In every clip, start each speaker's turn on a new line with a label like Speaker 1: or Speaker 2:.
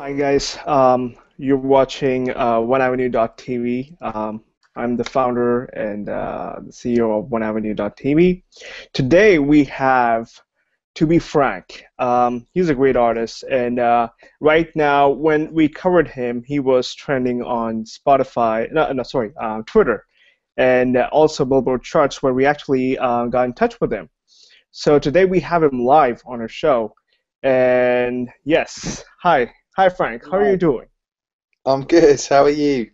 Speaker 1: Hi guys, you're watching OneAvenue.tv. I'm the founder and the CEO of OneAvenue.tv. Today we have, to be frank, he's a great artist, and right now when we covered him, he was trending on Spotify, no, sorry, Twitter, and also Billboard charts, where we actually got in touch with him. So today we have him live on our show. And yes, hi Frank. How are you
Speaker 2: Right.
Speaker 1: doing?
Speaker 2: I'm good. How are you?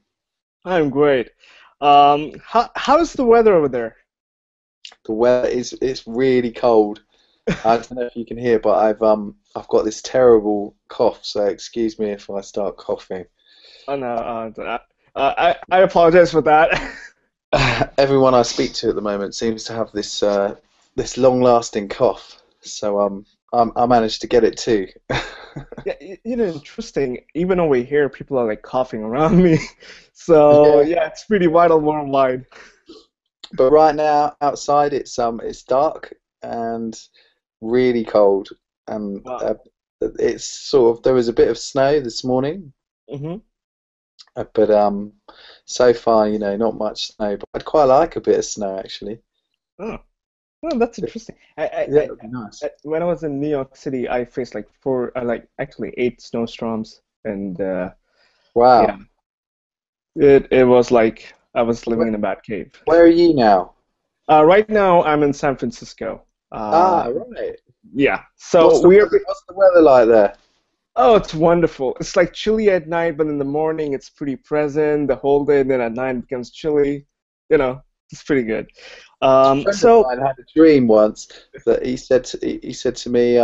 Speaker 1: I'm great. How's the weather over there?
Speaker 2: The weather is it's really cold. I don't know if you can hear, but I've got this terrible cough, so excuse me if I start coughing.
Speaker 1: Oh no, I apologize for that.
Speaker 2: Everyone I speak to at the moment seems to have this long-lasting cough, so I managed to get it too.
Speaker 1: Yeah, interesting. Even over here, people are like coughing around me. So
Speaker 2: Yeah,
Speaker 1: yeah, it's pretty vital worldwide.
Speaker 2: but right now outside it's dark and really cold, and
Speaker 1: Wow.
Speaker 2: it's sort of there was a bit of snow this morning.
Speaker 1: Mm-hmm.
Speaker 2: But so far, not much snow. But I'd quite like a bit of snow, actually.
Speaker 1: Oh, oh, that's
Speaker 2: It-
Speaker 1: interesting.
Speaker 2: yeah, it'd be nice.
Speaker 1: When I was in New York City, I faced like like actually eight snowstorms, and yeah,
Speaker 2: Wow.
Speaker 1: it was like I was living
Speaker 2: Where,
Speaker 1: in a bad cave.
Speaker 2: where are you now?
Speaker 1: Right now, I'm in San Francisco.
Speaker 2: Ah, right.
Speaker 1: Yeah, so
Speaker 2: What's the weather like there?
Speaker 1: oh, it's wonderful. It's like chilly at night, but in the morning it's pretty pleasant the whole day. And then at night it becomes chilly. It's pretty good.
Speaker 2: A friend of
Speaker 1: So
Speaker 2: mine had a dream once that he said to me,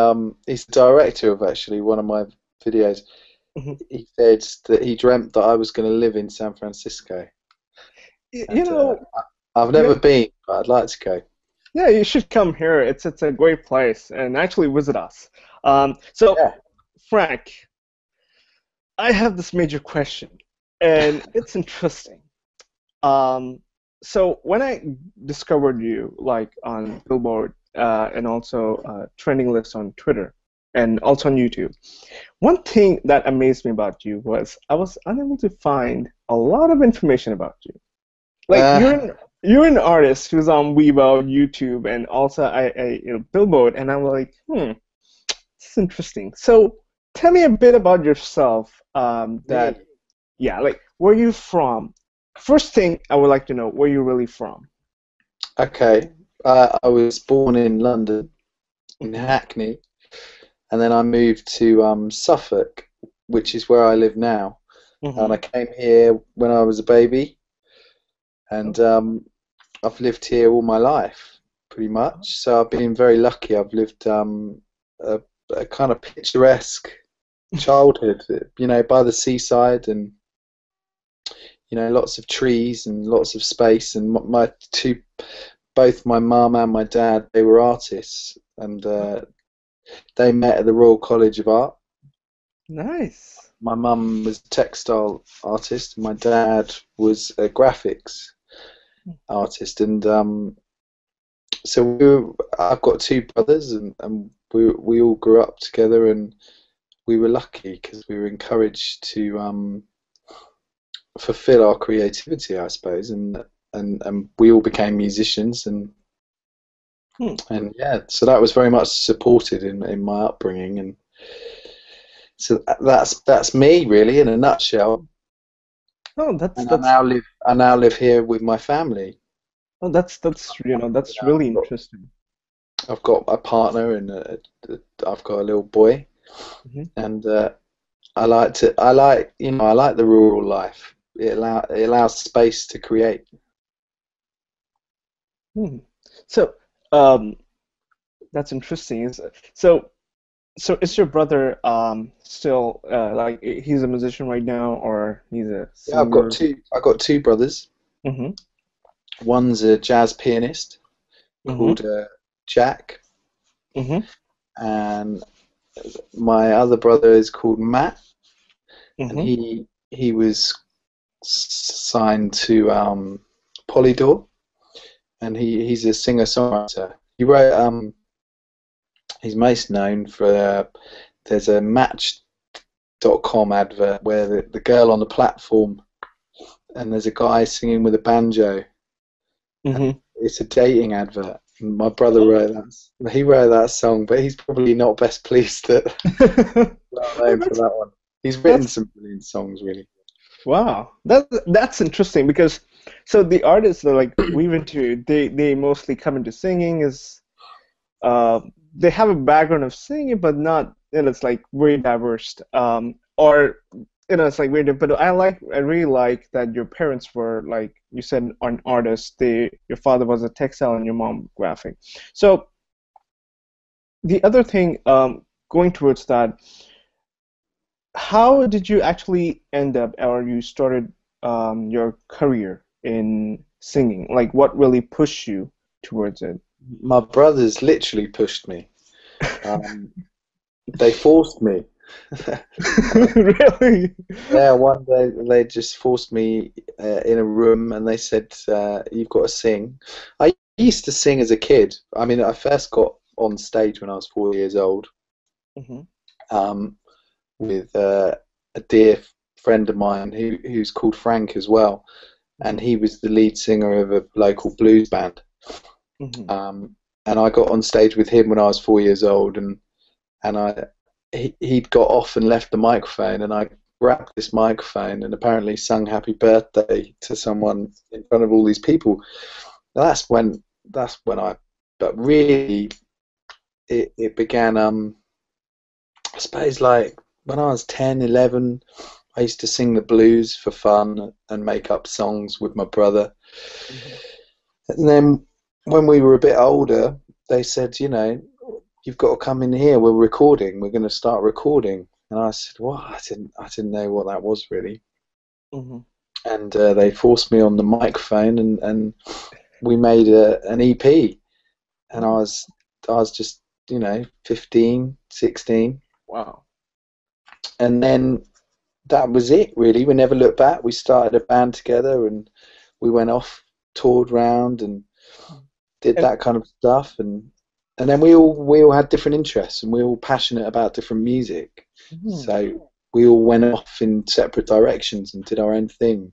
Speaker 2: he's the director of actually one of my videos.
Speaker 1: mhm.
Speaker 2: He said that he dreamt that I was going to live in San Francisco,
Speaker 1: Y- you
Speaker 2: and
Speaker 1: know,
Speaker 2: I've
Speaker 1: you,
Speaker 2: never been, but I'd like to go.
Speaker 1: yeah, you should come here. It's a great place and actually visit us. So
Speaker 2: Yeah.
Speaker 1: Frank, I have this major question, and it's interesting. Um, so when I discovered you, like on Billboard, and also trending lists on Twitter, and also on YouTube, one thing that amazed me about you was I was unable to find a lot of information about you. Like
Speaker 2: Uh,
Speaker 1: you're an artist who's on Weibo, YouTube, and also Billboard, and I'm like, this is interesting. So tell me a bit about yourself. That
Speaker 2: Me.
Speaker 1: Yeah, like where you from? First thing I would like to know, where you really from?
Speaker 2: Okay. I was born in London, in
Speaker 1: Hmm.
Speaker 2: Hackney, and then I moved to Suffolk, which is where I live now. And
Speaker 1: Hmm.
Speaker 2: I came here when I was a baby, and
Speaker 1: Okay.
Speaker 2: I've lived here all my life, pretty much. So I've been very lucky. I've lived a, a kind of picturesque childhood, by the seaside, and lots of trees and lots of space. And my two, both my mum and my dad, they were artists, and they met at the Royal College of Art.
Speaker 1: Nice.
Speaker 2: My mum was a textile artist, and my dad was a graphics artist, and so I've got two brothers, and we all grew up together, and we were lucky because we were encouraged to fulfill our creativity, I suppose, and we all became musicians,
Speaker 1: Hmm.
Speaker 2: and yeah, so that was very much supported in my upbringing, and so that's me really in a nutshell.
Speaker 1: Oh,
Speaker 2: And I now live here with my family.
Speaker 1: that's
Speaker 2: I've
Speaker 1: really
Speaker 2: got,
Speaker 1: interesting.
Speaker 2: I've got a partner and I've got a little boy,
Speaker 1: Hmm.
Speaker 2: and I like the rural life. It allows space to create.
Speaker 1: Hmm. So, um, that's interesting. So is your brother still like he's a musician right now, or he's a
Speaker 2: Yeah, I've got
Speaker 1: singer?
Speaker 2: two. I've got two brothers.
Speaker 1: Mm-hmm.
Speaker 2: One's a jazz pianist
Speaker 1: Mm-hmm.
Speaker 2: called Jack,
Speaker 1: Mm-hmm.
Speaker 2: and my other brother is called Matt, and
Speaker 1: Mm-hmm.
Speaker 2: he was signed to Polydor, and he's a singer-songwriter. He's most known for there's a match .com advert where the girl on the platform and there's a guy singing with a banjo.
Speaker 1: Mm-hmm.
Speaker 2: It's a dating advert. And my brother wrote that. He wrote that song, but he's probably not best pleased that well
Speaker 1: Oh,
Speaker 2: known for that one. He's written
Speaker 1: that's
Speaker 2: some brilliant songs, really.
Speaker 1: wow. That's interesting because so the artists that like we've into they mostly come into singing is uh they have a background of singing but not it's like very diverse or it's like weird but I really like that your parents were like you said an artist your father was a textile and your mom graphic so the other thing going towards that how did you actually end up, or you started your career in singing? Like, what really pushed you towards it?
Speaker 2: My brothers literally pushed me. Um, they forced me.
Speaker 1: Really?
Speaker 2: Yeah, one day they just forced me in a room and they said, "You've got to sing." I used to sing as a kid. I mean, I first got on stage when I was 4 years old
Speaker 1: Hmm.
Speaker 2: um, with a dear friend of mine who's called Frank as well, and
Speaker 1: Hmm.
Speaker 2: he was the lead singer of a local blues band.
Speaker 1: Hmm.
Speaker 2: Um, and I got on stage with him when I was 4 years old, and he'd got off and left the microphone, and I grabbed this microphone and apparently sung "Happy Birthday" to someone in front of all these people. That's when I, but really it began. I suppose like when I was 10, 11, I used to sing the blues for fun and make up songs with my brother.
Speaker 1: Hmm.
Speaker 2: And then when we were a bit older, they said, you've got to come in here. We're recording. We're going to start recording. And I said, "What? I didn't know what that was really."
Speaker 1: Hmm.
Speaker 2: And they forced me on the microphone, and we made an EP. And I
Speaker 1: Oh,
Speaker 2: was I was just 15, 16,
Speaker 1: wow.
Speaker 2: and then that was it really. We never looked back. We started a band together, and we went off, toured round, and did
Speaker 1: And
Speaker 2: that kind of stuff, and then we all had different interests, and we were all passionate about different music.
Speaker 1: mhm.
Speaker 2: So we all went off in separate directions and did our own thing.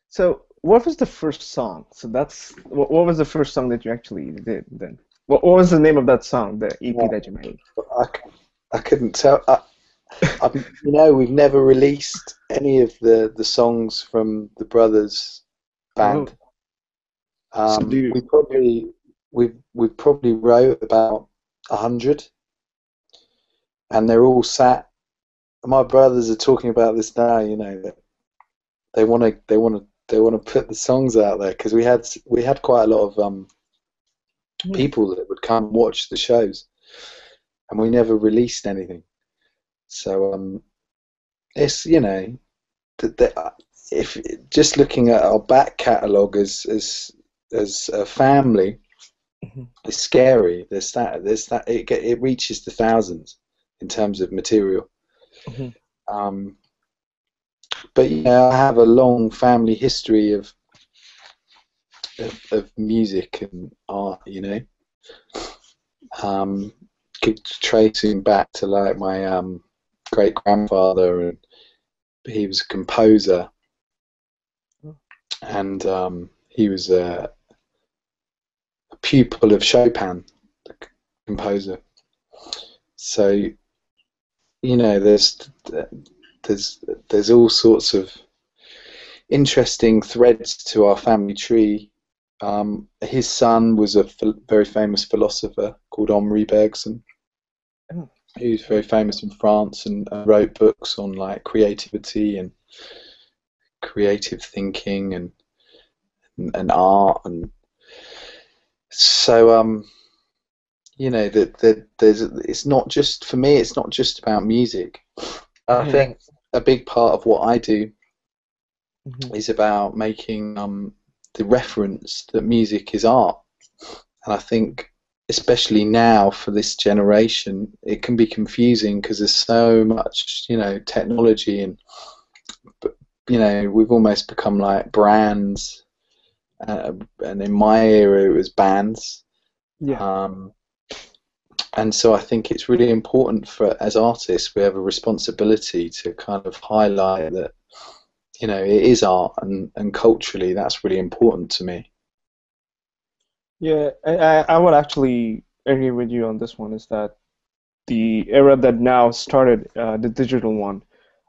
Speaker 1: So, what was the first song? So that's what was the first song that you actually did then? What was the name of that song, the EP
Speaker 2: Well,
Speaker 1: that you made?
Speaker 2: I, I couldn't tell. We've never released any of the songs from the brothers
Speaker 1: Oh,
Speaker 2: band.
Speaker 1: so do you?
Speaker 2: We probably wrote about 100, and they're all sat. My brothers are talking about this now. That they want to put the songs out there because we had quite a lot of
Speaker 1: Hmm.
Speaker 2: people that would come and watch the shows, and we never released anything. So it's if just looking at our back catalogue as a family,
Speaker 1: Hmm.
Speaker 2: it's scary. There's that it reaches the thousands in terms of material.
Speaker 1: Hmm.
Speaker 2: Um, but I have a long family history of music and art. Um, tracing back to like my great grandfather, and he was a composer, and he was a pupil of Chopin, the composer. So there's there's all sorts of interesting threads to our family tree. His son was a very famous philosopher called Henri Bergson.
Speaker 1: Oh,
Speaker 2: He was very
Speaker 1: oh.
Speaker 2: famous in France and wrote books on like creativity and creative thinking and art, and so that there's it's not just for me. It's not just about music. I
Speaker 1: Mhm,
Speaker 2: think a big part of what I do
Speaker 1: mhm,
Speaker 2: is about making the reference that music is art. And I think, especially now for this generation, it can be confusing because there's so much, technology, and we've almost become like brands. And in my era, it was bands.
Speaker 1: yeah.
Speaker 2: Um, And so I think it's really important for, as artists, we have a responsibility to kind of highlight that, you know, it is art, and culturally that's really important to me.
Speaker 1: Yeah, I would actually agree with you on this one. Is that the era that now started, the digital one,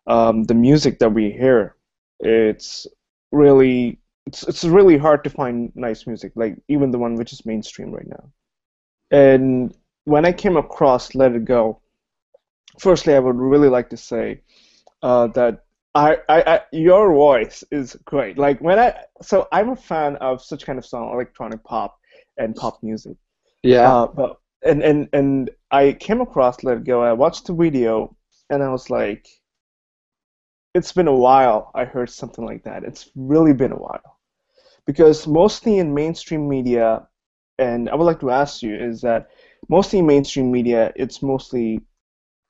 Speaker 1: the music that we hear, it's really it's really hard to find nice music, like even the one which is mainstream right now. And when I came across Let It Go, firstly, I would really like to say that your voice is great. Like so I'm a fan of such kind of song, electronic pop and pop music.
Speaker 2: Yeah,
Speaker 1: But and I came across Let It Go. I watched the video, and I was like, it's been a while. I heard something like that. It's really been a while because mostly in mainstream media, and I would like to ask you is that mostly in mainstream media, it's mostly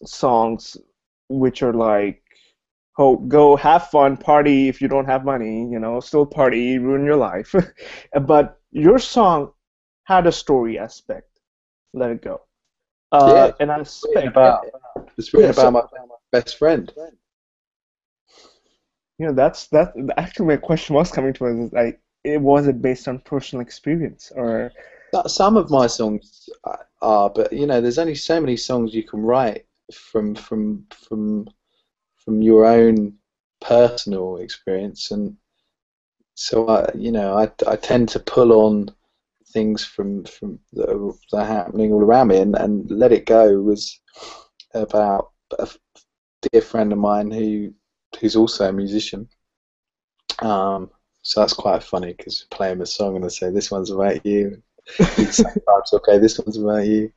Speaker 1: songs which are like, oh, go have fun, party if you don't have money, still party, ruin your life. But your song had a story aspect. Let it go.
Speaker 2: yeah.
Speaker 1: And I
Speaker 2: Written
Speaker 1: expect,
Speaker 2: about it's written
Speaker 1: yeah.
Speaker 2: about
Speaker 1: So
Speaker 2: my best friend.
Speaker 1: that's actually my question was coming to us. Is like, it was it based on personal experience or
Speaker 2: Some of my songs are, but you know, there's only so many songs you can write from your own personal experience, and so I tend to pull on things from that are happening all around me, and Let It Go was about a dear friend of mine who's also a musician. Um, so that's quite funny because play him a song and they say this one's about you. He'd sometimes okay, this one's about you.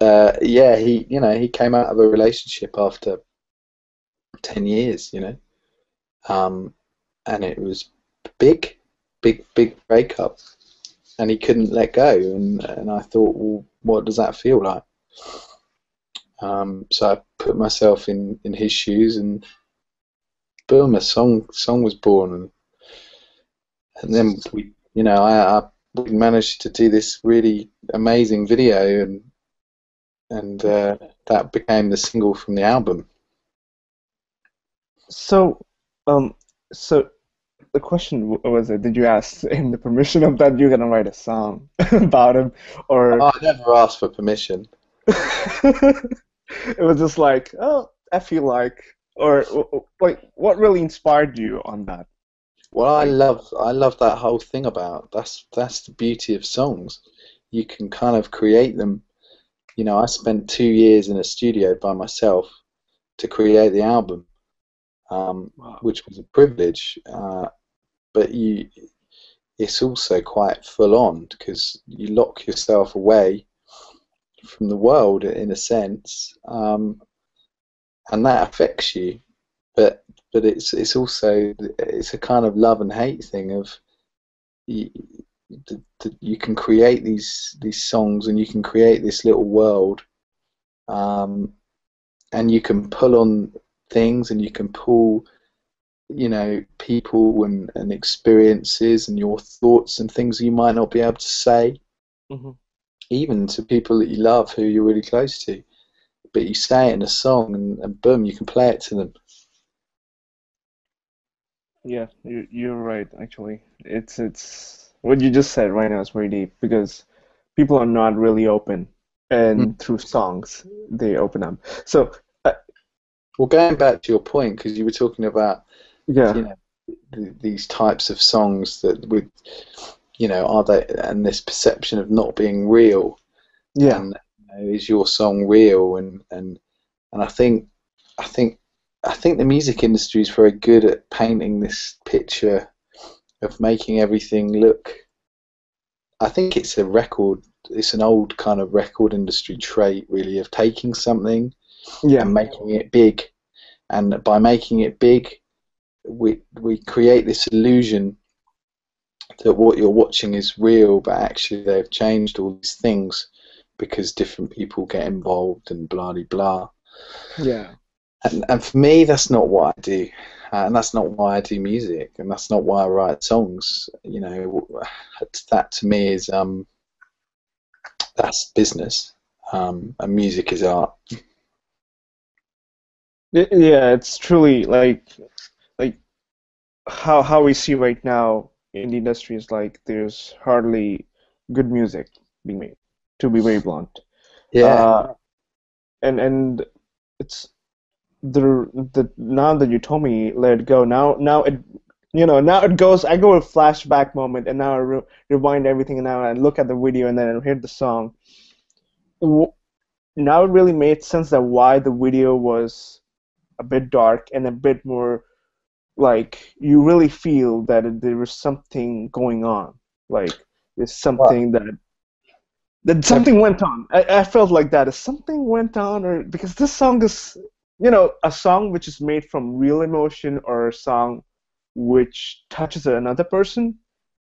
Speaker 2: Yeah, he came out of a relationship after 10 years, and it was big, big breakup, and he couldn't let go, and I thought, well, what does that feel like? So I put myself in his shoes, and boom, a song was born, and then we managed to do this really amazing video, and that became the single from the album.
Speaker 1: So, um, so the question was, did you ask him the permission of that you're gonna write a song about him, or
Speaker 2: Oh, I never asked for permission.
Speaker 1: it was just like, oh, I feel like, or like, what really inspired you on that?
Speaker 2: Well, I
Speaker 1: Like,
Speaker 2: love I love that whole thing about that's the beauty of songs. You can kind of create them. You know, I spent 2 years in a studio by myself to create the album,
Speaker 1: wow.
Speaker 2: which was a privilege. But it's also quite full on because you lock yourself away from the world in a sense, and that affects you. But it's also it's a kind of love and hate thing of you, you can create these songs and you can create this little world, um, and you can pull on things and you can pull people and experiences and your thoughts and things you might not be able to say
Speaker 1: Hmm.
Speaker 2: even to people that you love who you're really close to, but you say it in a song, and boom, you can play it to them.
Speaker 1: Yeah, you're right. Actually, it's what you just said right now is very deep because people are not really open,
Speaker 2: Mm.
Speaker 1: and through songs they open up. So,
Speaker 2: Well, going back to your point, because you were talking about you
Speaker 1: yeah,
Speaker 2: know these types of songs that would are they, and this perception of not being real,
Speaker 1: yeah.
Speaker 2: and is your song real, and I think I think the music industry is very good at painting this picture of making everything look. I think it's an old kind of record industry trait really of taking something
Speaker 1: Yeah.
Speaker 2: and making it big, and by making it big we create this illusion that what you're watching is real, but actually they've changed all these things because different people get involved and blah blah blah.
Speaker 1: Yeah.
Speaker 2: And for me, that's not what I do, and that's not why I do music, and that's not why I write songs. That to me is that's business, and music is art.
Speaker 1: Yeah, it's truly like how we see right now in the industry is like there's hardly good music being made, to be very blunt.
Speaker 2: Yeah.
Speaker 1: Uh, and it's the now that you told me let it go, now it now it goes. I go a flashback moment, and now I rewind everything, and now I look at the video, and then I hear the song. W- Now it really made sense that why the video was a bit dark and a bit more like you really feel that there was something going on. Like there's
Speaker 2: Well,
Speaker 1: something that
Speaker 2: no,
Speaker 1: something went on. I felt like that. If something went on, or because this song is, a song which is made from real emotion, or a song which touches another person,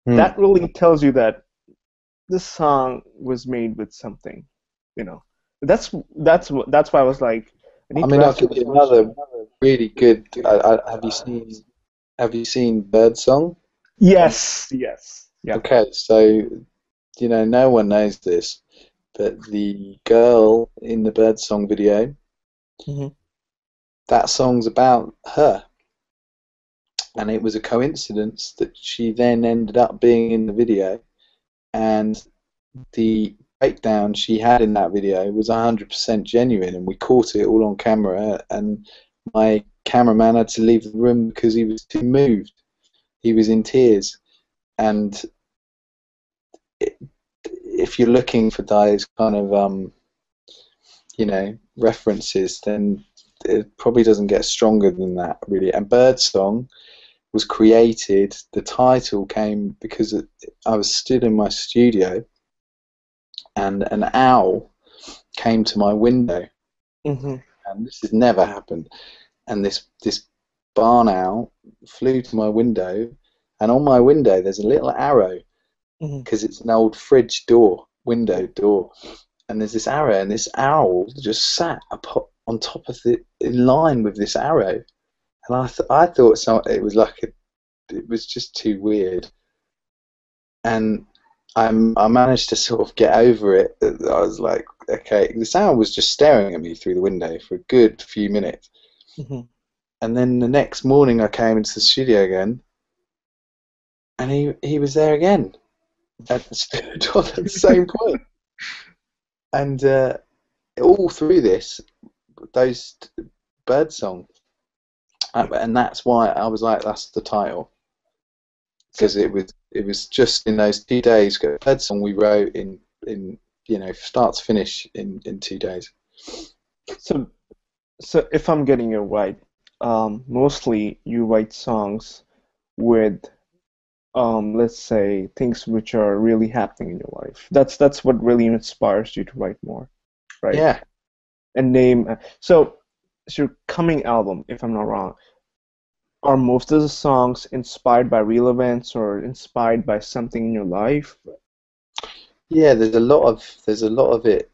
Speaker 2: hmm.
Speaker 1: that really tells you that this song was made with something. You know, that's why I was like, I
Speaker 2: I
Speaker 1: need to
Speaker 2: mean, I'll
Speaker 1: ask you
Speaker 2: give
Speaker 1: this
Speaker 2: you
Speaker 1: question.
Speaker 2: another really good. Have you seen Birdsong?
Speaker 1: Yes, yes, yeah.
Speaker 2: Okay, so no one knows this, but the girl in the Birdsong video,
Speaker 1: Hmm.
Speaker 2: that song's about her, and it was a coincidence that she then ended up being in the video, and the breakdown she had in that video was 100% genuine, and we caught it all on camera, and my cameraman had to leave the room because he was too moved. He was in tears, and if you're looking for those kind of references, then it probably doesn't get stronger than that, really. And Birdsong was created. The title came because I was stood in my studio, and an owl came to my window,
Speaker 1: Hmm.
Speaker 2: and this has never happened. And this barn owl flew to my window, and on my window there's a little arrow
Speaker 1: Hmm.
Speaker 2: because it's an old fridge door, window door, and there's this arrow, and this owl just sat on top of the in line with this arrow, and I thought it was like it was just too weird, and I managed to sort of get over it. I was like, okay, this owl was just staring at me through the window for a good few minutes,
Speaker 1: Hmm.
Speaker 2: and then the next morning I came into the studio again, and he was there again and stood on the same point, and all through this those bird and that's why I was like, that's the title,
Speaker 1: So,
Speaker 2: because it was just in those 2 days. Bird song we wrote in start to finish in 2 days.
Speaker 1: so, so if I'm getting it right, mostly you write songs with, let's say, things which are really happening in your life. That's what really inspires you to write more, right?
Speaker 2: Yeah,
Speaker 1: And so your coming album, if I'm not wrong, are most of the songs inspired by real events or inspired by something in your life?
Speaker 2: yeah. There's a lot of it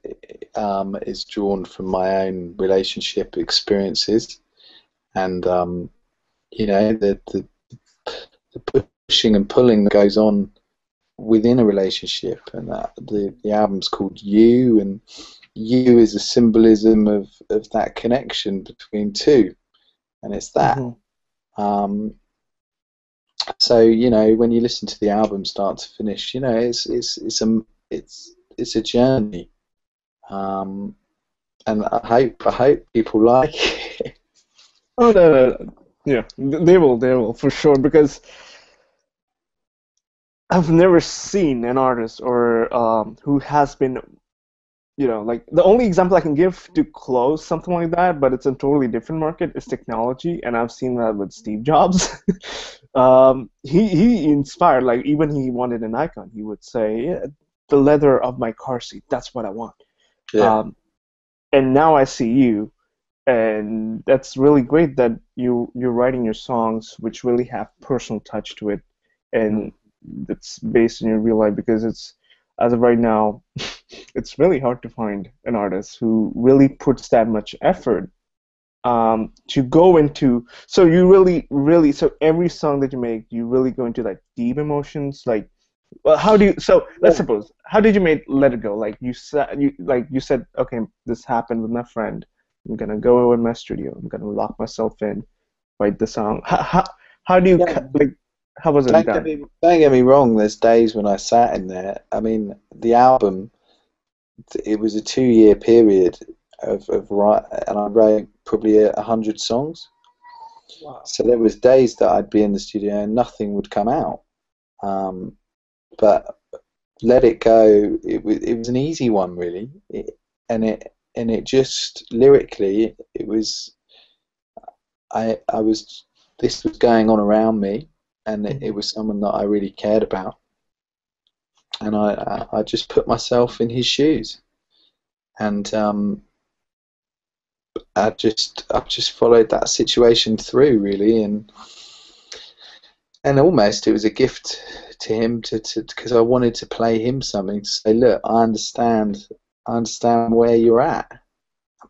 Speaker 2: is drawn from my own relationship experiences, and the pushing and pulling that goes on within a relationship, and that the album's called You, and You is a symbolism of that connection between two, and it's that.
Speaker 1: Hmm.
Speaker 2: Um, so when you listen to the album start to finish, it's a journey, um, and I hope people like it.
Speaker 1: Oh no, yeah, they will for sure because I've never seen an artist or who has been, like the only example I can give to close something like that, but it's a totally different market, is technology, and I've seen that with Steve Jobs. He inspired, like even he wanted an icon, he would say, yeah, the leather of my car seat, that's what I want.
Speaker 2: Yeah.
Speaker 1: Um, and now I see you, and that's really great that you're writing your songs which really have personal touch to it,
Speaker 2: Mm.
Speaker 1: and it's based in your real life because it's as of right now it's really hard to find an artist who really puts that much effort to go into. So you really so every song that you make, you really go into like deep emotions, like Well, how do you? So let's
Speaker 2: Yeah.
Speaker 1: suppose. How did you make Let It Go? Like you said, okay, this happened with my friend. I'm gonna go in my studio. I'm gonna lock myself in, write the song. How do you
Speaker 2: Yeah.
Speaker 1: like? How was it done?
Speaker 2: Don't get me wrong. There's days when I sat in there. I mean, the album. It was a 2 year period of write, and I wrote probably 100 songs.
Speaker 1: Wow.
Speaker 2: So there was days that I'd be in the studio and nothing would come out. Um, but Let It Go, it was an easy one really, and it just lyrically it was I was this was going on around me, and it
Speaker 1: Hmm.
Speaker 2: was someone that I really cared about, and I just put myself in his shoes, and I've just followed that situation through really, and almost it was a gift to him to because I wanted to play him something to say, look, I understand where you're at,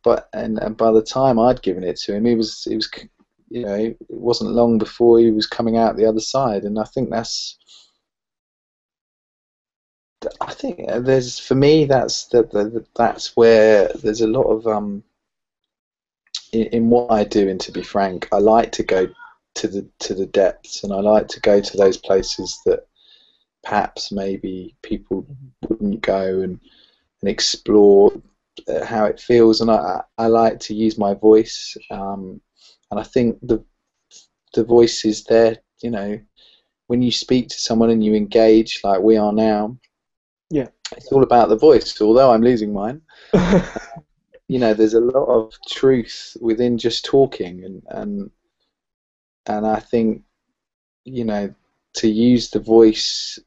Speaker 2: but and by the time I'd given it to him, he was it wasn't long before he was coming out the other side, and I think there's for me that's where there's a lot of in what I do, and to be frank, I like to go to the depths, and I like to go to those places that perhaps maybe people wouldn't go and explore how it feels, and I like to use my voice, and I think the voice is there, when you speak to someone and you engage like we are now,
Speaker 1: Yeah.
Speaker 2: it's all about the voice, although I'm losing mine. There's a lot of truth within just talking, and I think, to use the voice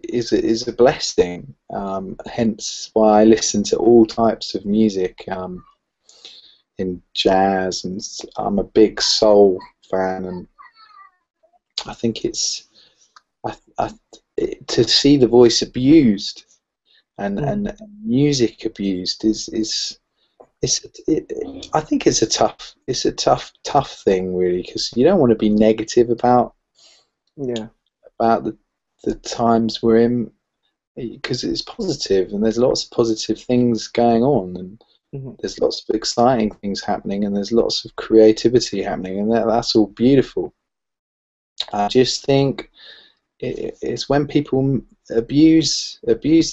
Speaker 2: is a blessing. Hence why I listen to all types of music, in jazz, and I'm a big soul fan, and I think I, I, to see the voice abused
Speaker 1: Mm.
Speaker 2: and music abused I think it's a tough thing really, because you don't want to be negative
Speaker 1: Yeah.
Speaker 2: about the times we're in, because it's positive, and there's lots of positive things going on, and
Speaker 1: Hmm.
Speaker 2: there's lots of exciting things happening, and there's lots of creativity happening, and that's all beautiful. I just think it's when people abuse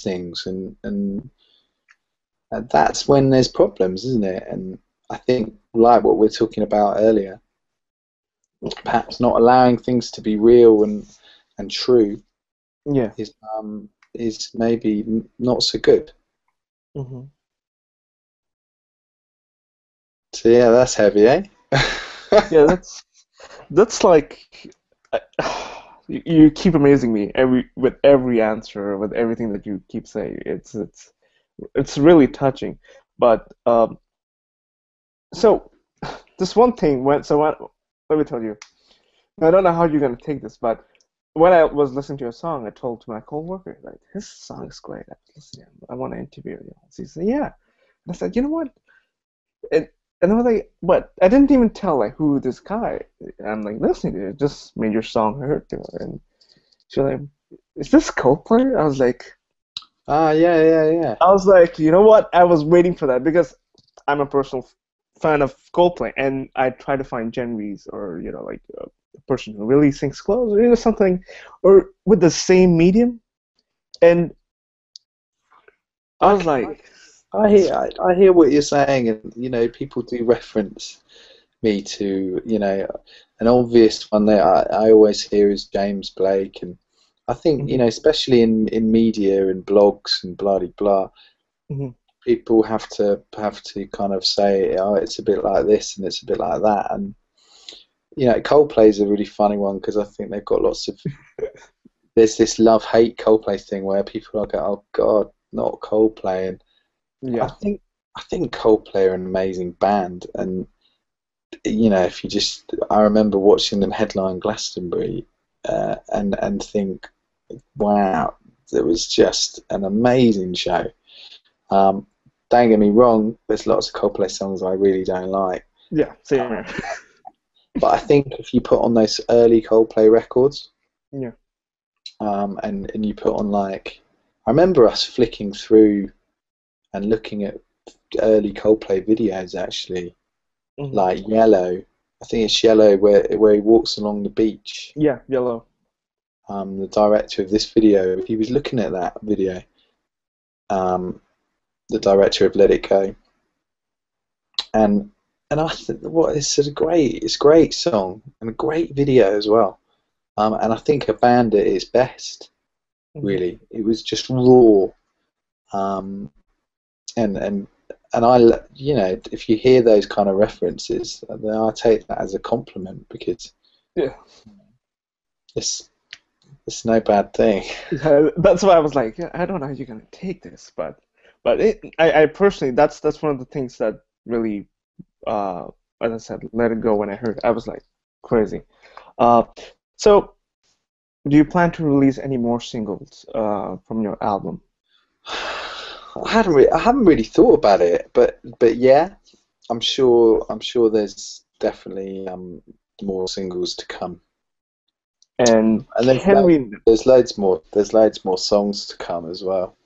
Speaker 2: things, and that's when there's problems, isn't it? And I think, like what we're talking about earlier, perhaps not allowing things to be real and true
Speaker 1: Yeah.
Speaker 2: is maybe not so good.
Speaker 1: Hmm.
Speaker 2: So yeah, that's heavy, eh?
Speaker 1: Yeah. That's like you keep amazing me every answer, with everything that you keep saying. It's really touching. But so this one thing let me tell you. I don't know how you're gonna take this, but when I was listening to your song, I told to my coworker, like, this song is great. I was listening. I want to interview you. So he said, yeah. And I said, you know what? And and I was like, but I didn't even tell like who this guy. I'm like listening to it. Just made your song heard to her, and she was like, is this Coldplay?
Speaker 2: Yeah, yeah, yeah.
Speaker 1: I was like, you know what? I was waiting for that because I'm a personal fan of Coldplay, and I try to find genres, or like a person who really sings close, or something, or with the same medium. And I
Speaker 2: I
Speaker 1: was
Speaker 2: can,
Speaker 1: like,
Speaker 2: I hear what you're saying, and people do reference me to an obvious one that I always hear is James Blake, and I think
Speaker 1: mhm,
Speaker 2: especially in media and blogs and blah de blah,
Speaker 1: mhm,
Speaker 2: people have to kind of say, oh, it's a bit like this and it's a bit like that, and Coldplay is a really funny one, because I think they've got lots of there's this love hate Coldplay thing where people are going, oh God, not Coldplay, and I
Speaker 1: yeah,
Speaker 2: think I think Coldplay are an amazing band, and if you just, I remember watching them headline Glastonbury, and think, wow, it was just an amazing show. Um, don't get me wrong, there's lots of Coldplay songs I really don't like,
Speaker 1: yeah, same
Speaker 2: um,
Speaker 1: here.
Speaker 2: but I think if you put on those early Coldplay records,
Speaker 1: Yeah,
Speaker 2: and you put on like, I remember us flicking through and looking at early Coldplay videos actually,
Speaker 1: Hmm.
Speaker 2: like Yellow. I think it's Yellow where he walks along the beach.
Speaker 1: Yeah, yellow.
Speaker 2: The director of this video, he was looking at that video. Um, the director of Let It Go, and I think what it's a great song and a great video as well. And I think a band at its best,
Speaker 1: Hmm.
Speaker 2: really. It was just raw. Um, and and and if you hear those kind of references, then I take that as a compliment because
Speaker 1: Yeah.
Speaker 2: it's it's no bad thing.
Speaker 1: Yeah, that's why I was like, yeah, I don't know how you're gonna take this, but I personally, that's one of the things that really, uh, as I said, let it go when I heard it. I was like crazy. Uh, so do you plan to release any more singles from your album?
Speaker 2: I haven't really thought about it, but yeah, I'm sure there's definitely more singles to come,
Speaker 1: And
Speaker 2: and
Speaker 1: can we?
Speaker 2: there's loads more songs to come as well.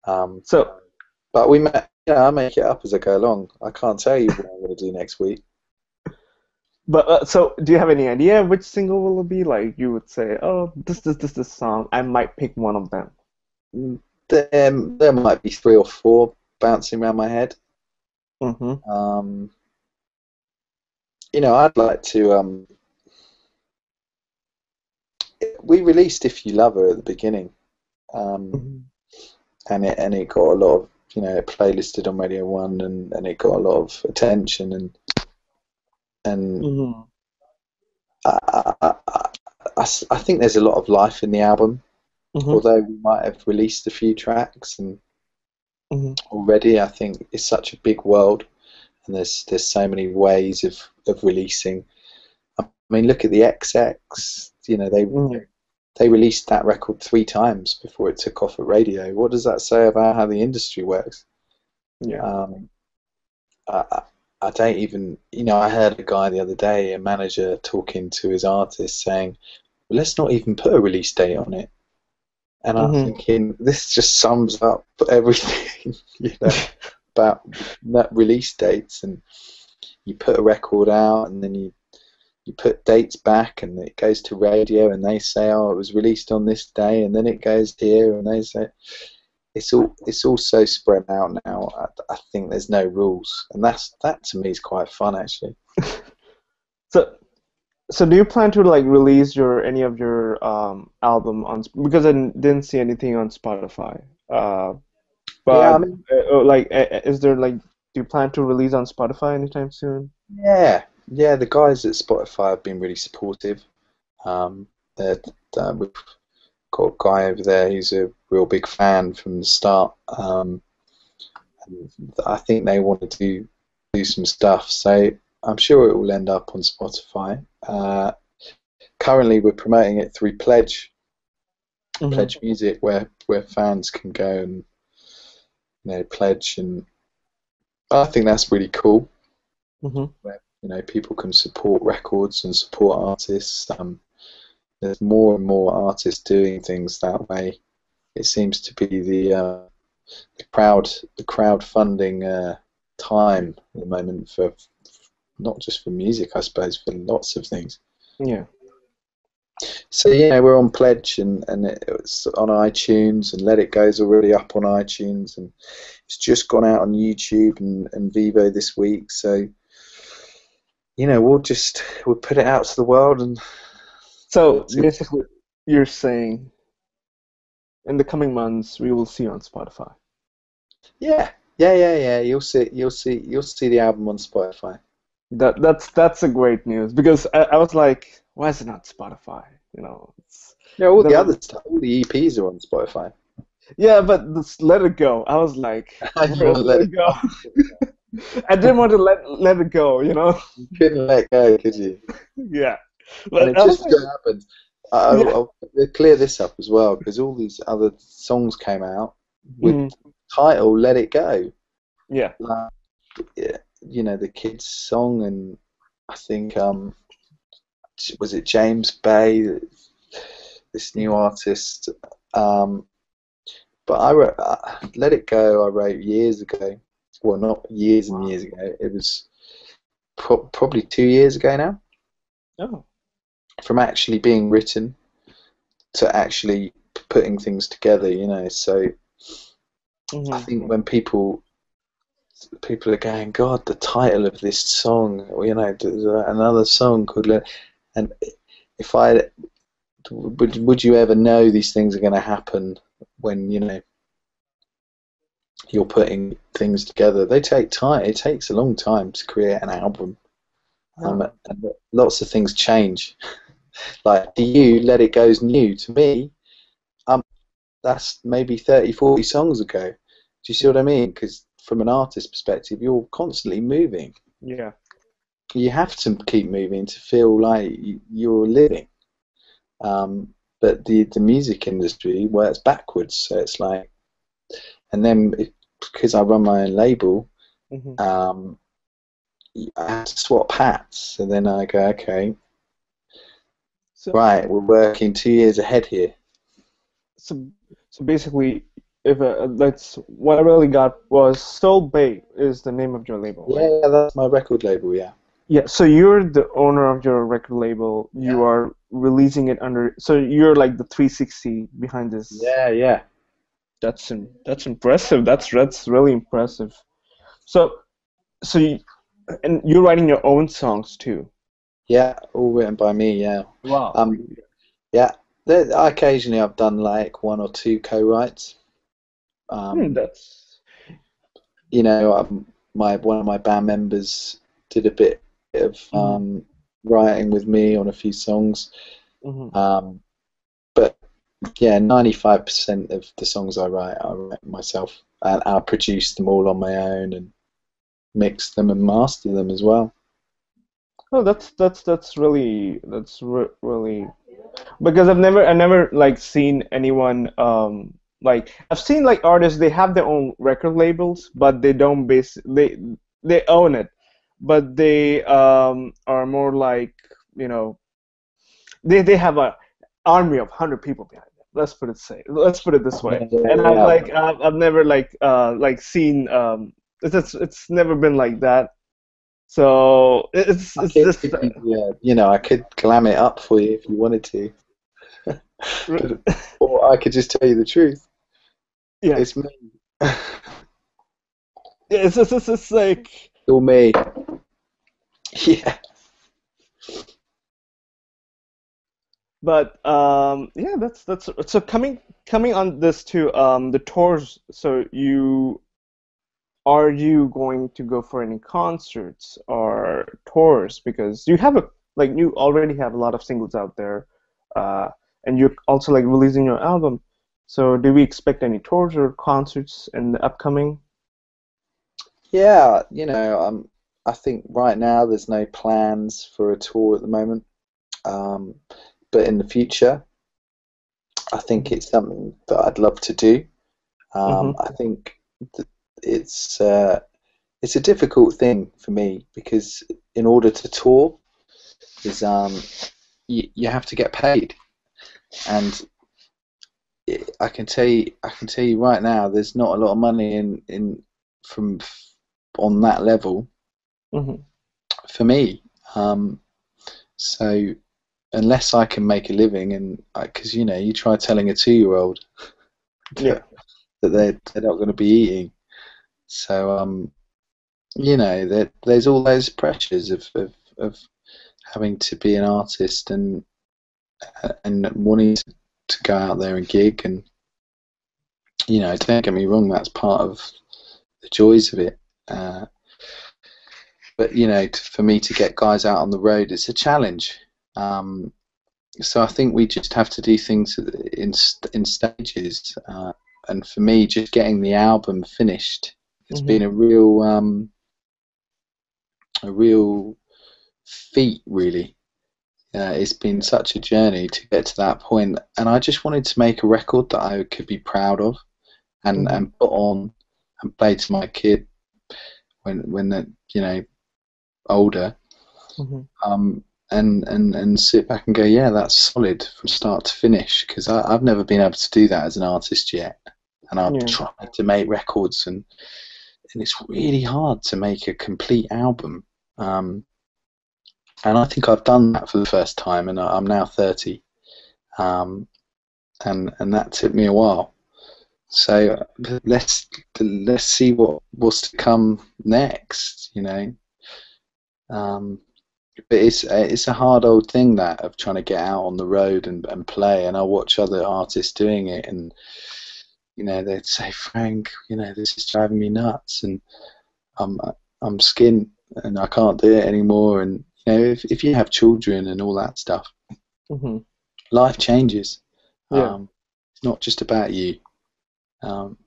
Speaker 2: Um,
Speaker 1: So,
Speaker 2: but I make it up as I go along. I can't tell you what I'm going to do next week.
Speaker 1: but so do you have any idea which single will it be? Like you would say, oh, this song. I might pick one of them.
Speaker 2: There might be three or four bouncing around my head.
Speaker 1: Mm-hmm.
Speaker 2: Um, I'd like to. We released "If You Love Her" at the beginning, um,
Speaker 1: Hmm.
Speaker 2: and it got a lot of it playlisted on Radio One, and it got a lot of attention, and
Speaker 1: Hmm.
Speaker 2: I, I, I, I think there's a lot of life in the album,
Speaker 1: Hmm.
Speaker 2: although we might have released a few tracks and
Speaker 1: Hmm.
Speaker 2: already. I think it's such a big world, and there's so many ways of releasing. I mean, look at the XX.
Speaker 1: Hmm.
Speaker 2: They released that record three times before it took off at radio. What does that say about how the industry works?
Speaker 1: Yeah.
Speaker 2: Um, I, I don't even, I heard a guy the other day, a manager, talking to his artist saying, well, let's not even put a release date on it. And I'm
Speaker 1: Hmm.
Speaker 2: thinking, this just sums up everything, about that release dates. And you put a record out, and then you put dates back, and it goes to radio, and they say, oh, it was released on this day, and then it goes here, and they say it's all so spread out now. I think there's no rules, and that to me is quite fun actually.
Speaker 1: So, so do you plan to like release your any of your album on because I didn't see anything on Spotify.
Speaker 2: Yeah, I
Speaker 1: But
Speaker 2: mean,
Speaker 1: like, is there like, do you plan to release on Spotify anytime soon?
Speaker 2: yeah, the guys at Spotify have been really supportive. Um, they're, we've got a guy over there who's a real big fan from the start. And I think they want to do some stuff, so I'm sure it will end up on Spotify. Currently, we're promoting it through
Speaker 1: Hmm.
Speaker 2: Pledge Music, where fans can go and pledge, and I think that's really cool.
Speaker 1: Hmm.
Speaker 2: Where people can support records and support artists. There's more and more artists doing things that way. It seems to be the crowdfunding time at the moment for not just for music, I suppose, for lots of things.
Speaker 1: Yeah.
Speaker 2: So we're on Pledge, and it's on iTunes, and Let It Go's already up on iTunes, and it's just gone out on YouTube and Vivo this week. So we'll put it out to the world and
Speaker 1: So
Speaker 2: see.
Speaker 1: basically, you're saying in the coming months we will see on Spotify.
Speaker 2: Yeah, yeah. You'll see the album on Spotify.
Speaker 1: That's a great news because I was like, why is it not Spotify?
Speaker 2: Yeah, all the
Speaker 1: Then
Speaker 2: other stuff, all the EPs are on Spotify.
Speaker 1: yeah, but this Let It Go. I was like,
Speaker 2: You
Speaker 1: where's
Speaker 2: want to
Speaker 1: Let
Speaker 2: let
Speaker 1: It
Speaker 2: it
Speaker 1: Go?
Speaker 2: go?
Speaker 1: I didn't want to let it go.
Speaker 2: You couldn't let go, could you?
Speaker 1: Yeah,
Speaker 2: And
Speaker 1: but
Speaker 2: it
Speaker 1: I was
Speaker 2: just
Speaker 1: like,
Speaker 2: so happened.
Speaker 1: yeah.
Speaker 2: I'll clear this up as well because all these other songs came out with
Speaker 1: Mhm.
Speaker 2: title "Let It Go."
Speaker 1: Yeah.
Speaker 2: Like, yeah, the kids' song, and I think was it James Bay? this new artist. Um, but I wrote Let It Go. I wrote years ago. Well, not years and
Speaker 1: Wow.
Speaker 2: years ago. It was probably 2 years ago now.
Speaker 1: Oh.
Speaker 2: From actually being written to actually putting things together, you know. So I
Speaker 1: Hmm.
Speaker 2: think when people are going, God, the title of this song, you know, there's another song called, and if I would you ever know these things are going to happen when, you know, you're putting things together? They take time. It takes a long time to create an album,
Speaker 1: Yeah.
Speaker 2: and lots of things change. Like, to you, Let It Go's new. To me, um, that's maybe 30, 40 songs ago. Do you see what I mean? Because from an artist perspective, you're constantly moving.
Speaker 1: Yeah.
Speaker 2: You have to keep moving to feel like you're living. Um, but the music industry works backwards. So it's like, and then because I run my own label,
Speaker 1: Hmm.
Speaker 2: um, I have to swap hats. And then I go, okay,
Speaker 1: So,
Speaker 2: right, we're working 2 years ahead here.
Speaker 1: so, so basically, if that's what I really got was Soul Bay is the name of your label, right?
Speaker 2: Yeah, that's my record label. Yeah.
Speaker 1: Yeah. So you're the owner of your record label. You
Speaker 2: Yeah.
Speaker 1: are releasing it under. So you're like the 360 behind this.
Speaker 2: Yeah, yeah.
Speaker 1: That's impressive. That's really impressive. So so you, and you're writing your own songs too.
Speaker 2: Yeah, all written by me, yeah.
Speaker 1: Wow.
Speaker 2: Um, yeah, occasionally I've done like one or two co-writes.
Speaker 1: Hmm,
Speaker 2: Um,
Speaker 1: that's.
Speaker 2: you know, my one of my band members did a bit of
Speaker 1: Hmm.
Speaker 2: writing with me on a few songs.
Speaker 1: Hmm.
Speaker 2: Um, but yeah, 95% of the songs I write myself, and I produce them all on my own and mix them and master them as well.
Speaker 1: Oh, that's really really because I never like seen anyone like I've seen like artists they have their own record labels but they don't they own it but they are more like you know they have a army of 100 people behind them. Let's put it this way.
Speaker 2: Yeah, yeah,
Speaker 1: And
Speaker 2: yeah.
Speaker 1: I've never like seen it's never been like that. So
Speaker 2: I
Speaker 1: it's
Speaker 2: could
Speaker 1: just
Speaker 2: give you, you know, I could glam it up for you if you wanted to, but, or I could just tell you the truth.
Speaker 1: yeah.
Speaker 2: It's me.
Speaker 1: Yeah, it's like
Speaker 2: It's all me. Yeah.
Speaker 1: but yeah that's so coming on this to the tours so you are you going to go for any concerts or tours because you have a like you already have a lot of singles out there uh and you're also like releasing your album so do we expect any tours or concerts in the upcoming.
Speaker 2: Yeah, you know, I think right now there's no plans for a tour at the moment. Um, but in the future, I think
Speaker 1: Hmm.
Speaker 2: it's something that I'd love to do.
Speaker 1: Hmm.
Speaker 2: I think that it's uh, it's a difficult thing for me because in order to tour is you have to get paid, and I can tell you right now, there's not a lot of money in from on that level
Speaker 1: Hmm.
Speaker 2: for me. Um, so unless I can make a living, and because you know, you try telling a 2-year-old
Speaker 1: Yeah.
Speaker 2: that, that they're not going to be eating, so you know, there's all those pressures of having to be an artist and wanting to go out there and gig, and you know, don't get me wrong, that's part of the joys of it. Uh, but you know, for me to get guys out on the road, it's a challenge. Um, so I think we just have to do things in stages. And for me, just getting the album finished, it's
Speaker 1: Hmm.
Speaker 2: been a real feat, really. It's been such a journey to get to that point, and I just wanted to make a record that I could be proud of
Speaker 1: Hmm.
Speaker 2: and put on and play to my kid when they're, you know, older.
Speaker 1: Hmm.
Speaker 2: Um, and sit back and go, yeah, that's solid from start to finish, because I've never been able to do that as an artist yet, and I've
Speaker 1: Yeah.
Speaker 2: tried to make records, and it's really hard to make a complete album, and I think I've done that for the first time, and I'm now 30, and that took me a while. So let's see what's to come next, you know. But it's a hard old thing, that of trying to get out on the road and play. And I watch other artists doing it, and you know, they'd say, Frank, you know, this is driving me nuts, and I'm I'm skint and I can't do it anymore. And you know, if you have children and all that stuff,
Speaker 1: Hmm.
Speaker 2: life changes.
Speaker 1: Yeah.
Speaker 2: It's not just about you. Um,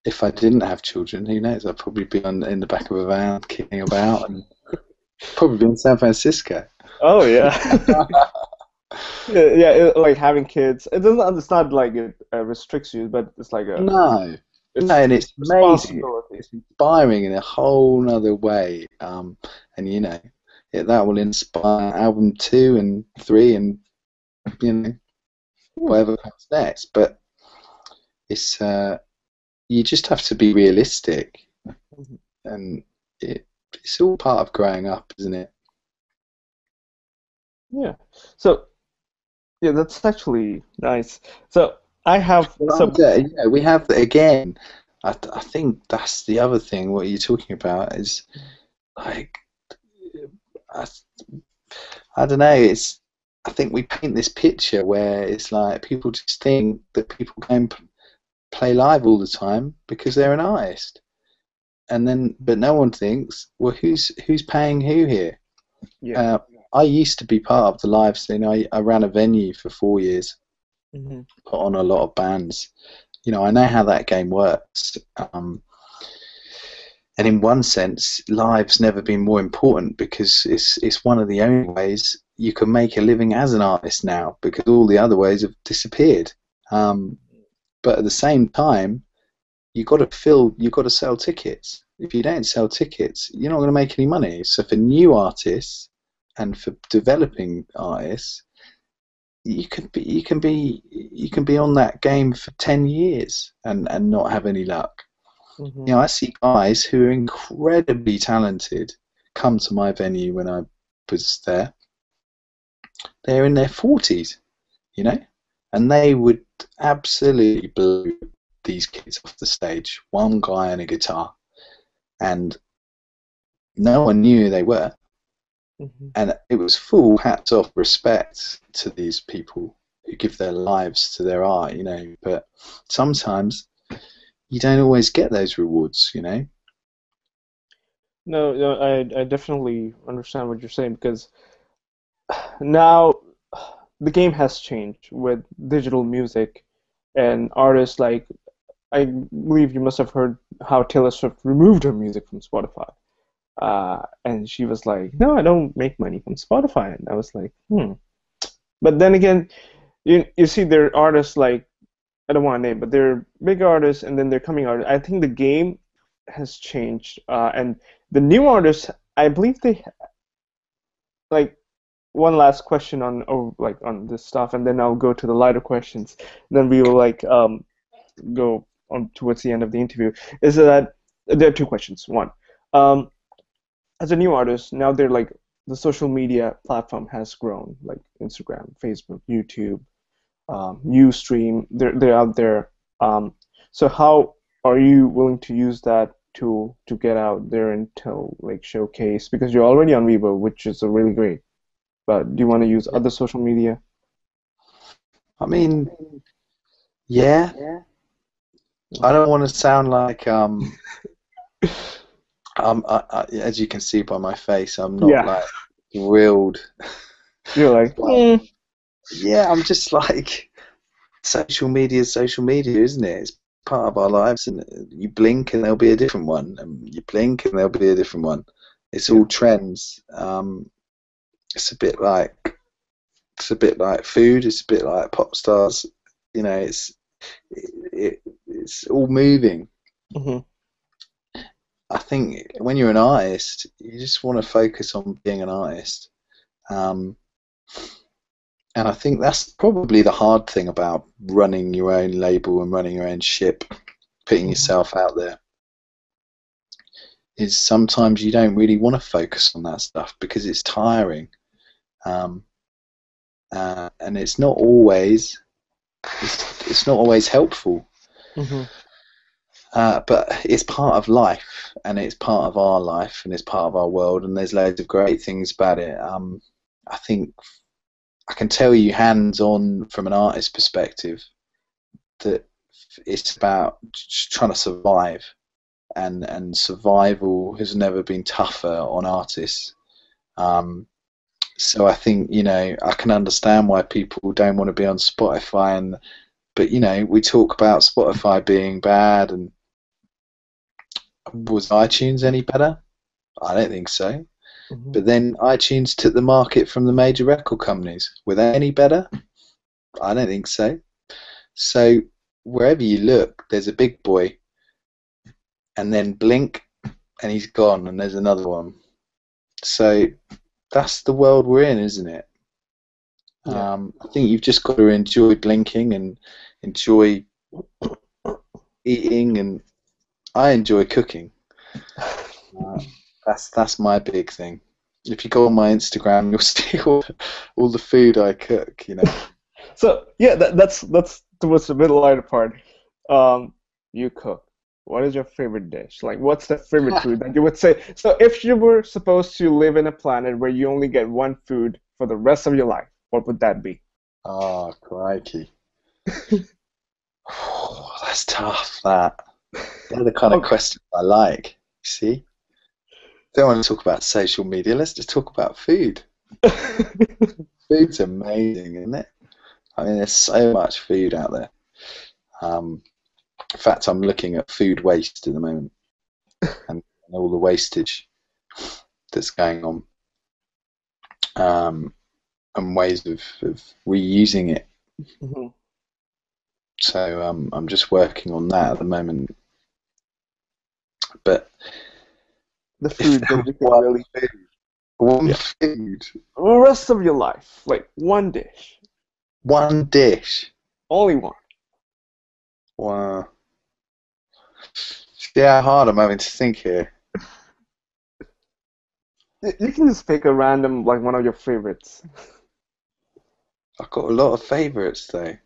Speaker 2: if I didn't have children, who knows? I'd probably be in the back of a van kicking about, and probably be in San Francisco.
Speaker 1: Oh yeah. Yeah, yeah, like having kids. It doesn't. It's not like it restricts you, but it's like a.
Speaker 2: No, no,
Speaker 1: It's
Speaker 2: and it's amazing.
Speaker 1: responsibility.
Speaker 2: It's inspiring in a whole nother way. And you know, that will inspire album 2 and 3, and you know,
Speaker 1: Hmm.
Speaker 2: whatever comes next. But it's you just have to be realistic,
Speaker 1: Mhm.
Speaker 2: and it's all part of growing up, isn't it?
Speaker 1: Yeah. So yeah, that's actually nice. So I have
Speaker 2: Oh,
Speaker 1: so.
Speaker 2: yeah, yeah, we have again. I think that's the other thing. What you're talking about is like, I, I don't know. I think we paint this picture where it's like people just think that people go and play live all the time because they're an artist, and then but no one thinks, well, who's paying who here?
Speaker 1: Yeah.
Speaker 2: Uh, I used to be part of the live scene. I ran a venue for 4 years,
Speaker 1: Hmm.
Speaker 2: put on a lot of bands. You know, I know how that game works. And in one sense, live's never been more important, because it's one of the only ways you can make a living as an artist now, because all the other ways have disappeared. Um, but at the same time, you've got to sell tickets. If you don't sell tickets, you're not going to make any money. So for new artists and for developing artists, you can be on that game for 10 years and not have any luck.
Speaker 1: Hmm.
Speaker 2: You know, I see guys who are incredibly talented come to my venue when I was there. They're in their 40s, you know, and they would absolutely blow these kids off the stage. One guy on a guitar, and no one knew who they were.
Speaker 1: Hmm.
Speaker 2: And it was full hats off respect to these people who give their lives to their art, you know. But sometimes you don't always get those rewards, you know.
Speaker 1: No, no, I definitely understand what you're saying because now the game has changed with digital music and artists like I believe you must have heard how Taylor Swift removed her music from Spotify. And she was like, "No, I don't make money from Spotify." And I was like, "Hmm." But then again, you see there are artists like I don't want to name, but they're big artists and then they're coming artists. I think the game has changed, and the new artists, I believe they like one last question on like on this stuff, and then I'll go to the lighter questions. Then we will like go on towards the end of the interview. Is that there are two questions. One, um, as a new artist, now they're like the social media platform has grown, like Instagram, Facebook, YouTube, Ustream. They're out there. Um, so how are you willing to use that to get out there and tell like showcase because you're already on Weibo, which is a really great. But do you want to use other social media?
Speaker 2: I mean, yeah, I don't want to sound like as you can see by my face, I'm not
Speaker 1: Yeah,
Speaker 2: like thrilled.
Speaker 1: you're like,
Speaker 2: But yeah, I'm just like, social media, isn't it? It's part of our lives, and you blink and there'll be a different one, and you blink and there'll be a different one. It's
Speaker 1: yeah.
Speaker 2: all trends. It's a bit like food. It's a bit like pop stars. You know, it's all moving.
Speaker 1: Hmm.
Speaker 2: I think when you're an artist, you just want to focus on being an artist. And I think that's probably the hard thing about running your own label and running your own ship, putting
Speaker 1: Hmm.
Speaker 2: yourself out there, is sometimes you don't really want to focus on that stuff because it's tiring. Um, and it's not always helpful.
Speaker 1: Hmm.
Speaker 2: But it's part of life, and it's part of our life, and it's part of our world, and there's loads of great things about it. I think I can tell you hands-on from an artist perspective that it's about just trying to survive, and survival has never been tougher on artists. Um, so I think, I can understand why people don't want to be on Spotify, but we talk about Spotify being bad, and was iTunes any better? I don't think so.
Speaker 1: Hmm.
Speaker 2: But then iTunes took the market from the major record companies. Were they any better? I don't think so. So wherever you look, there's a big boy, and then blink, and he's gone, and there's another one. So that's the world we're in, isn't it?
Speaker 1: Yeah.
Speaker 2: I think you've just got to enjoy blinking and enjoy eating, and I enjoy cooking. Uh, that's my big thing. If you go on my Instagram, you'll see all the food I cook.
Speaker 1: So yeah, that's towards the middle lighter part. Um, you cook. What is your favorite dish? Like, what's the favorite food that you would say? So, if you were supposed to live in a planet where you only get one food for the rest of your life, what would that be?
Speaker 2: Oh, crikey. Oh, that's tough, that. They're the kind of
Speaker 1: Okay.
Speaker 2: questions I like. You see? Don't want to talk about social media. Let's just talk about food. Food's amazing, isn't it? I mean, there's so much food out there. In fact, I'm looking at food waste at the moment, and all the wastage that's going on, um, and ways of reusing it.
Speaker 1: Mhm.
Speaker 2: So I'm just working on that at the moment. But
Speaker 1: The
Speaker 2: if
Speaker 1: food
Speaker 2: there
Speaker 1: that
Speaker 2: was
Speaker 1: you can really,
Speaker 2: one
Speaker 1: yeah,
Speaker 2: food,
Speaker 1: the rest of your life, like one dish,
Speaker 2: one dish,
Speaker 1: only one.
Speaker 2: wow. See how hard I'm having to think here.
Speaker 1: You can just pick a random, like one of your favorites.
Speaker 2: I've got a lot of favourites though.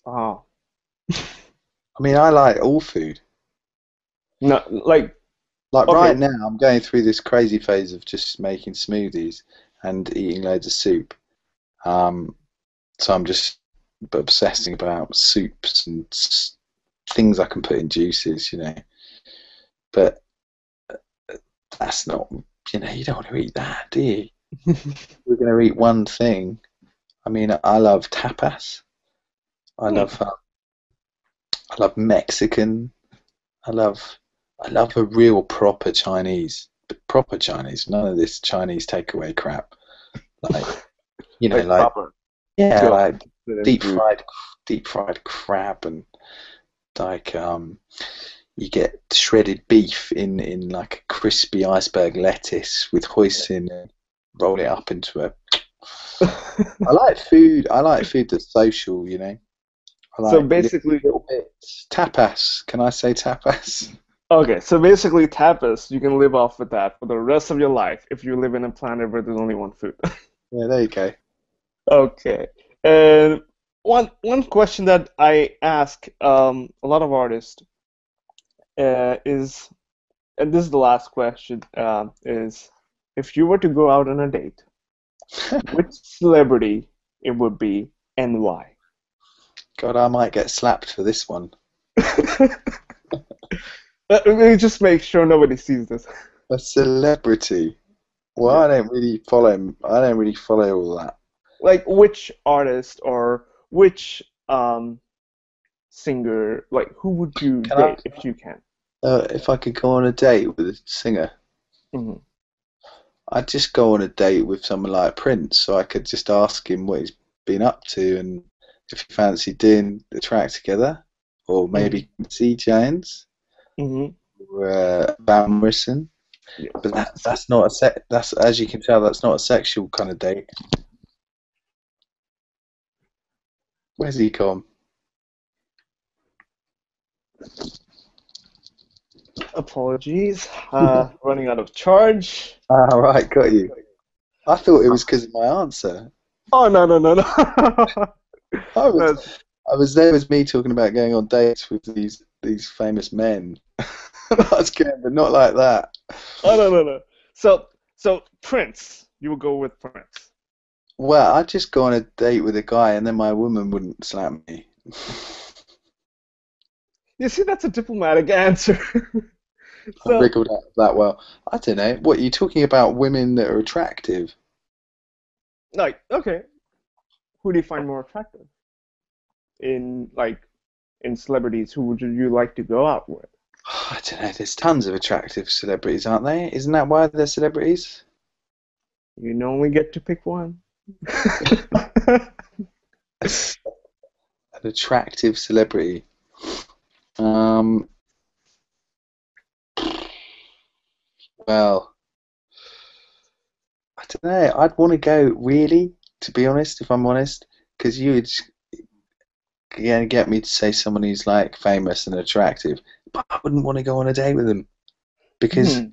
Speaker 1: Oh,
Speaker 2: I mean, I like all food.
Speaker 1: no, like
Speaker 2: Like
Speaker 1: okay.
Speaker 2: right now, I'm going through this crazy phase of just making smoothies and eating loads of soup. Um, so I'm just obsessing about soups and things I can put in juices. But that's not, you don't want to eat that, do you? We're going to eat one thing. I mean, I love tapas. I
Speaker 1: Hmm.
Speaker 2: love, uh, I love Mexican. I love, I love a real proper Chinese, but proper Chinese. None of this Chinese takeaway crap. Like,
Speaker 1: Like
Speaker 2: like
Speaker 1: proper.
Speaker 2: yeah,
Speaker 1: Feel
Speaker 2: like
Speaker 1: interested in
Speaker 2: deep
Speaker 1: food.
Speaker 2: fried, deep fried crab, and like you get shredded beef in like a crispy iceberg lettuce with hoisin and roll it up into a. I like food. I like food that's social. I
Speaker 1: So
Speaker 2: like little,
Speaker 1: basically,
Speaker 2: little bits. Tapas. Can I say tapas?
Speaker 1: okay, so basically tapas, you can live off with that for the rest of your life if you live in a planet where there's only one food.
Speaker 2: Yeah, there you go.
Speaker 1: Okay. And one question that I ask a lot of artists is, and this is the last question, is if you were to go out on a date, which celebrity it would be and why?
Speaker 2: God, I might get slapped for this one.
Speaker 1: Let me just make sure nobody sees this.
Speaker 2: A celebrity. Well,
Speaker 1: Yeah.
Speaker 2: I don't really follow all that.
Speaker 1: Like which artist or which singer, like who would you
Speaker 2: Can I?
Speaker 1: date if you can?
Speaker 2: If I could go on a date with a singer,
Speaker 1: Hmm.
Speaker 2: I'd just go on a date with someone like Prince, so I could just ask him what he's been up to and if he fancied doing the track together, or
Speaker 1: Hmm.
Speaker 2: maybe Quincy Jones
Speaker 1: Hmm.
Speaker 2: or Van Morrison.
Speaker 1: Yeah,
Speaker 2: But
Speaker 1: sounds
Speaker 2: that's not a That's, as you can tell, that's not a sexual kind of date. Where's he gone?
Speaker 1: Apologies. Running out of charge.
Speaker 2: Ah, right, got you. I thought it was because of my answer.
Speaker 1: Oh no no no no.
Speaker 2: I was,
Speaker 1: That's,
Speaker 2: I was there was me talking about going on dates with these famous men. That's good, but not like that.
Speaker 1: oh no no no. So Prince, you will go with Prince.
Speaker 2: Well, I'd just go on a date with a guy and then my woman wouldn't slap me.
Speaker 1: You see, that's a diplomatic answer.
Speaker 2: I
Speaker 1: So
Speaker 2: wriggled out of that well. I don't know. What, are you talking about women that are attractive?
Speaker 1: like, okay, who do you find more attractive in in celebrities? Who would you like to go out with?
Speaker 2: I don't know. There's tons of attractive celebrities, aren't there? Isn't that why they're celebrities?
Speaker 1: You only get to pick one.
Speaker 2: An attractive celebrity. Um, well, I don't know. I'd want to go, really, to be honest, if I'm honest, because you would get me to say someone who's like famous and attractive, but I wouldn't want to go on a date with them because
Speaker 1: Hmm.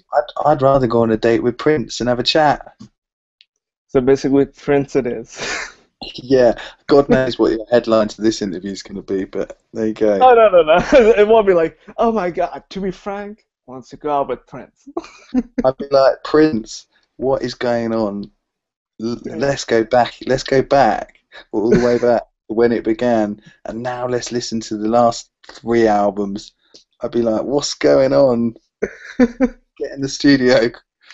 Speaker 2: I'd rather go on a date with Prince and have a chat.
Speaker 1: So basically, Prince it is.
Speaker 2: Yeah, God knows what your headline to this interview is going to be, but there you go.
Speaker 1: Oh no no no! It won't be like, oh my God. To be frank, wants to go out with Prince.
Speaker 2: I'd be like, Prince, what is going on? Let's go back. Let's go back all the way back to when it began, and now let's listen to the last three albums. I'd be like, what's going on? Get in the studio.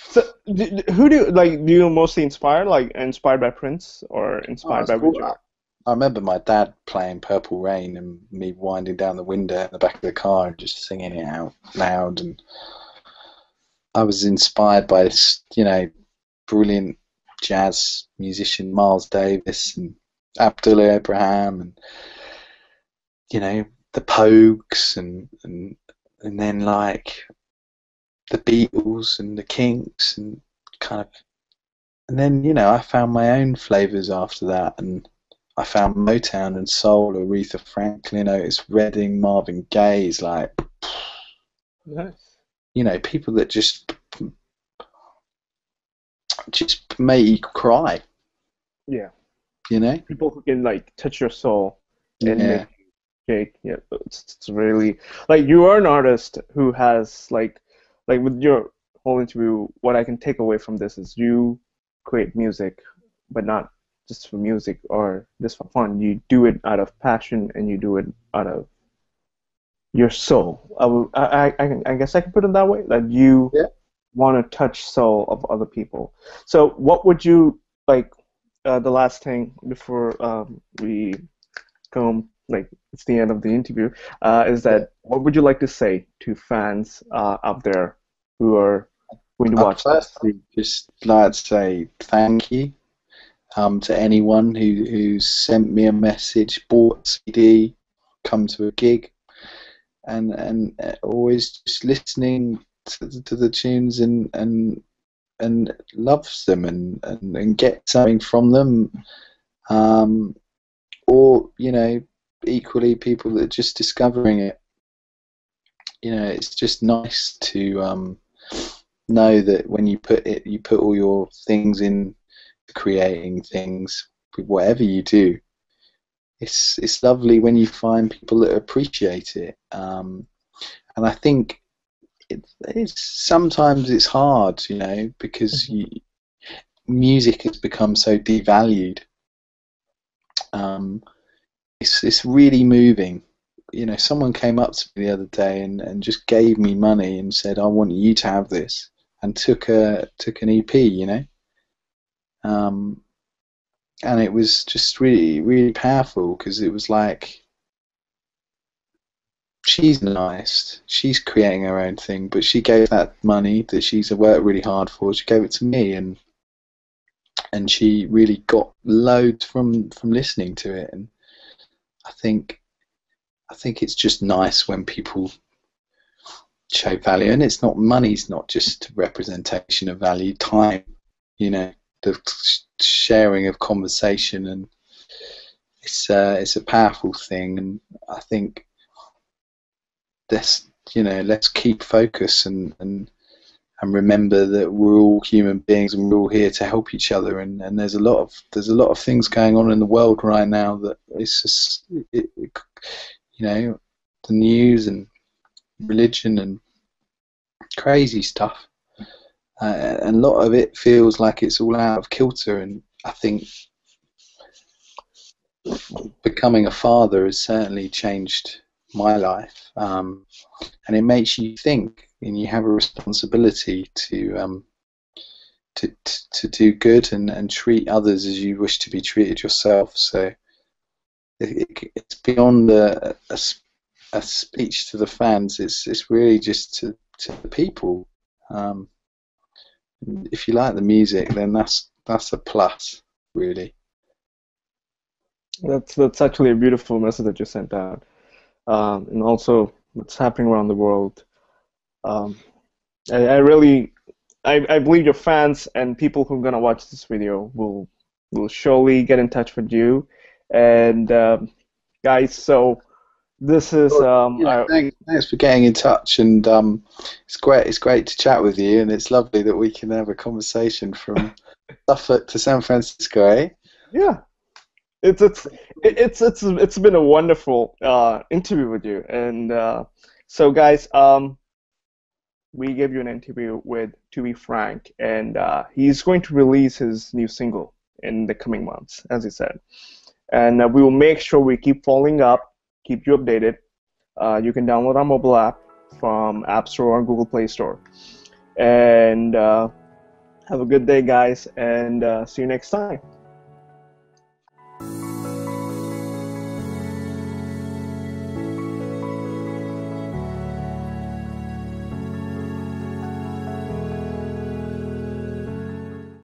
Speaker 1: So, who do you like? Do you mostly inspired by Prince or
Speaker 2: Oh,
Speaker 1: inspired
Speaker 2: it's
Speaker 1: by
Speaker 2: cool.
Speaker 1: which artist?
Speaker 2: I remember my dad playing Purple Rain and me winding down the window in the back of the car and just singing it out loud. And I was inspired by this, brilliant jazz musician Miles Davis and Abdullah Abraham and the Pogues and then like the Beatles and the Kinks and kind of and then I found my own flavors after that and I found Motown and soul, Aretha Franklin, Otis Redding, Marvin Gaye, like
Speaker 1: Nice.
Speaker 2: people that just make you cry,
Speaker 1: Yeah,
Speaker 2: you know?
Speaker 1: people who can like touch your soul and make
Speaker 2: Yeah.
Speaker 1: you shake. Yeah, it's really like you are an artist who has like with your whole interview. What I can take away from this is you create music, but not just for music or just for fun. You do it out of passion and you do it out of your soul. I guess I can put it that way. That you
Speaker 2: Yeah.
Speaker 1: want to touch soul of other people. So what would you like? The last thing before we come, like it's the end of the interview, is
Speaker 2: Yeah.
Speaker 1: that what would you like to say to fans out there who are going to
Speaker 2: I'd
Speaker 1: watch this?
Speaker 2: firstly just like to say thank you to anyone who's sent me a message, bought a CD, come to a gig, and always just listening to the tunes and loves them and get something from them. Um, or equally people that are just discovering it. It's just nice to know that when you put all your things in creating things, whatever you do. It's lovely when you find people that appreciate it, and I think sometimes it's hard, because
Speaker 1: Mhm.
Speaker 2: music has become so devalued. Um, it's really moving. Someone came up to me the other day and just gave me money and said, "I want you to have this," and took an EP, um, and it was just really really powerful because it was like she's nice, she's creating her own thing, but she gave that money that she's worked really hard for. She gave it to me, and she really got loads from listening to it, and I think I think it's just nice when people show value, and it's not money's not just representation of value. Time, the sharing of conversation, and it's a powerful thing, and I think let's keep focus and remember that we're all human beings and we're all here to help each other. And there's a lot of things going on in the world right now that it's just the news and religion and crazy stuff. And a lot of it feels like it's all out of kilter, and I think becoming a father has certainly changed my life, and it makes you think, and you have a responsibility to do good and treat others as you wish to be treated yourself. So it's beyond a speech to the fans. It's really just to the people. If you like the music, then that's a plus, really.
Speaker 1: That's actually a beautiful message that you sent out, and also what's happening around the world. Um, I believe your fans and people who are gonna watch this video will surely get in touch with you. And guys, so this is
Speaker 2: Thanks for getting in touch, and it's great to chat with you, and it's lovely that we can have a conversation from Suffolk to San Francisco, eh?
Speaker 1: Yeah. It's been a wonderful interview with you, and so guys, we gave you an interview with To Be Frank, and he's going to release his new single in the coming months, as he said, and we will make sure we keep following up, keep you updated. You can download our mobile app from App Store or Google Play Store, and have a good day, guys, and see you next time.